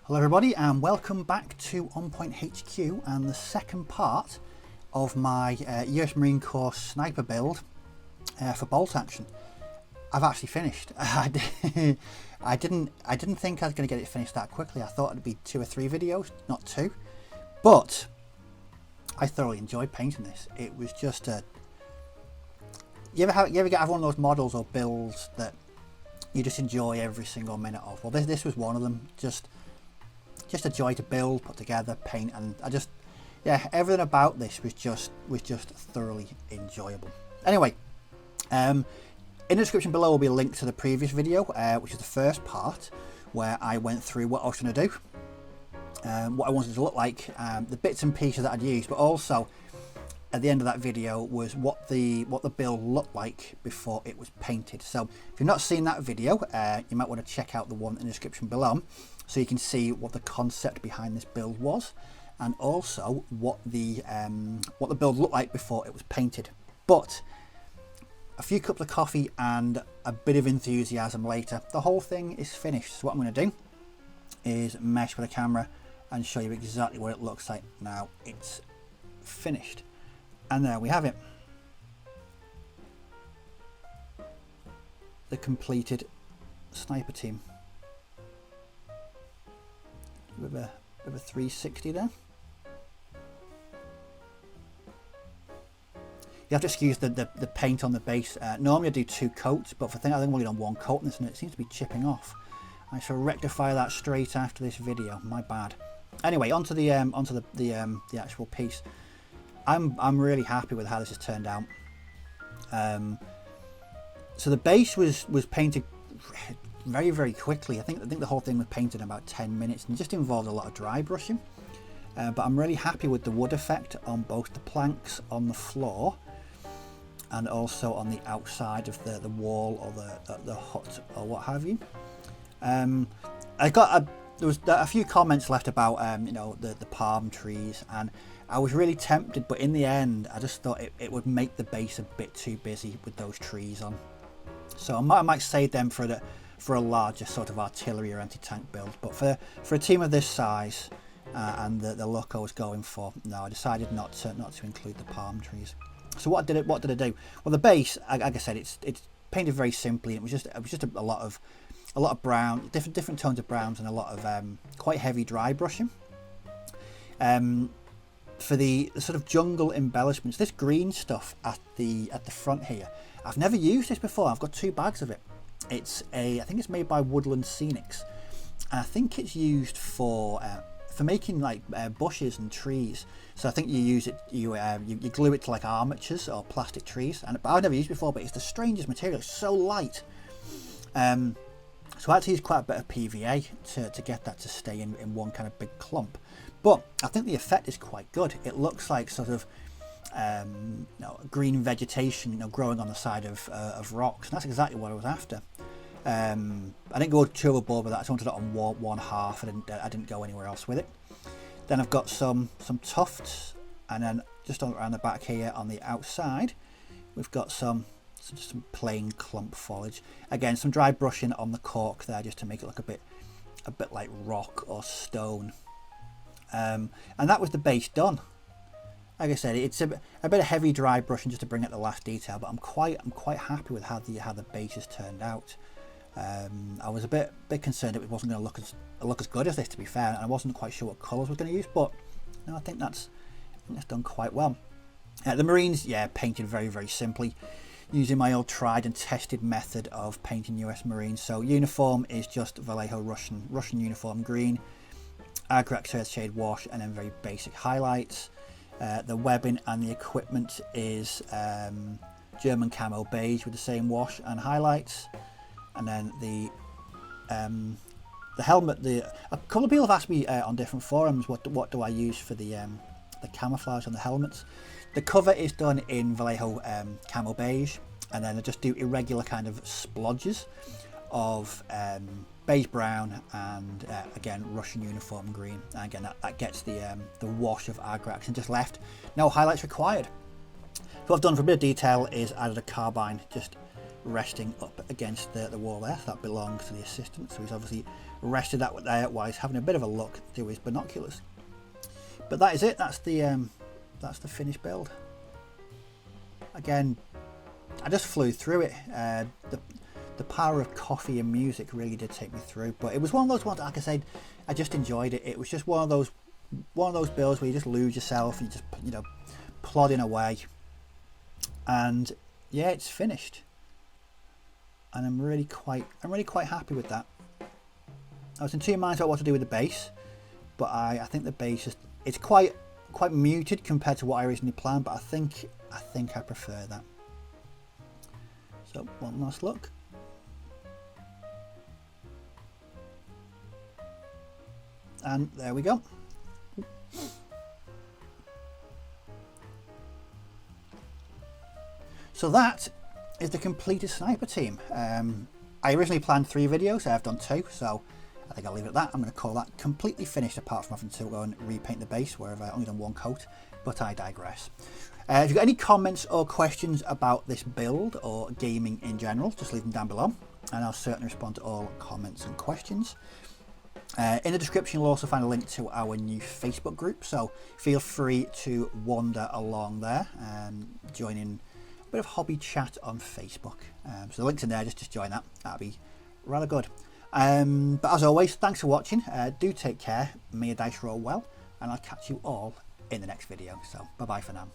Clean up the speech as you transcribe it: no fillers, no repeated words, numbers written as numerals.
Hello everybody and welcome back to On Point HQ and the second part of my US Marine Corps sniper build for Bolt Action. I've actually finished. I didn't think I was going to get it finished that quickly. I thought it'd be 2 or 3 videos, not 2. But I thoroughly enjoyed painting this. It was just a... You ever get one of those models or builds that you just enjoy every single minute of? Well, this was one of them. Just a joy to build, put together, paint, and everything about this was just thoroughly enjoyable. Anyway, in the description below will be a link to the previous video, which is the first part, where I went through what I was going to do, what I wanted it to look like, the bits and pieces that I'd used, but also at the end of that video was what the build looked like before it was painted. So if you've not seen that video, you might want to check out the one in the description below, so you can see what the concept behind this build was, and also what the build looked like before it was painted. But a few cups of coffee and a bit of enthusiasm later, the whole thing is finished. So what I'm going to do is mesh with the camera and show you exactly what it looks like now it's finished. And there we have it, the completed sniper team with a 360 there. You have to excuse the paint on the base. Normally I do 2 coats, but I think I'm only done 1 coat in this and it seems to be chipping off. I shall rectify that straight after this video. My bad. Anyway, onto the actual piece. I'm really happy with how this has turned out. So the base was painted very quickly. I think the whole thing was painted in about 10 minutes and just involved a lot of dry brushing. But I'm really happy with the wood effect on both the planks on the floor and also on the outside of the wall or the hut or what have you. There was a few comments left about the palm trees, and I was really tempted, but in the end I just thought it would make the base a bit too busy with those trees on. So I might save them for a larger sort of artillery or anti-tank build, but for a team of this size and the look I was going for, no, I decided not to include the palm trees. So what did I do? Well, the base, like I said, it's painted very simply. It was just a lot of brown, different tones of browns, and a lot of quite heavy dry brushing. For the sort of jungle embellishments, this green stuff at the front here, I've never used this before. I've got 2 bags of it. I think it's made by Woodland Scenics. I think it's used for making like bushes and trees. So I think you use it, you glue it to like armatures or plastic trees. But I've never used it before, but it's the strangest material. It's so light. So I had to use quite a bit of PVA to get that to stay in one kind of big clump. But I think the effect is quite good. It looks like sort of green vegetation, growing on the side of rocks. And that's exactly what I was after. I didn't go too overboard with that. I just wanted it on one half. I didn't go anywhere else with it. Then I've got some tufts, and then just around the back here on the outside, we've got just some plain clump foliage. Again, some dry brushing on the cork there, just to make it look a bit like rock or stone. And that was the base done. Like I said, it's a bit of heavy dry brushing just to bring out the last detail, but I'm quite happy with how the base has turned out. I was a bit concerned it wasn't going to look as good as this, to be fair, and I wasn't quite sure what colours we're going to use, but no, I think that's done quite well. The Marines, painted very simply, using my old tried and tested method of painting US Marines. So uniform is just Vallejo Russian uniform green, Agrax Earthshade wash, and then very basic highlights. The webbing and the equipment is German camo beige with the same wash and highlights. And then the helmet. A couple of people have asked me on different forums what do I use for the camouflage on the helmets. The cover is done in Vallejo camo beige, and then I just do irregular kind of splodges of beige brown and again Russian uniform green. And again that gets the wash of Agrax, and just left no highlights required. So what I've done for a bit of detail is added a carbine just resting up against the wall there. So that belongs to the assistant, so he's obviously rested that there while he's having a bit of a look through his binoculars. But that is it. That's the finished build. Again, I just flew through it. The power of coffee and music really did take me through, but it was one of those ones, like I said, I just enjoyed it. It was just one of those builds where you just lose yourself and you just, you know, plodding away. And yeah, it's finished, and I'm really quite happy with that. I was in two minds about what to do with the base, but I think the base it's quite muted compared to what I originally planned, but I think I prefer that. So one last look. And there we go. So that is the completed sniper team. I originally planned 3 videos, I've done 2, so I think I'll leave it at that. I'm going to call that completely finished, apart from having to go and repaint the base where I've only done 1 coat, but I digress. If you've got any comments or questions about this build or gaming in general, just leave them down below, and I'll certainly respond to all comments and questions. In the description you'll also find a link to our new Facebook group, so feel free to wander along there and join in a bit of hobby chat on Facebook. So the link's in there, just join that, that'd be rather good. But as always, thanks for watching, do take care, may your dice roll well, and I'll catch you all in the next video, so bye bye for now.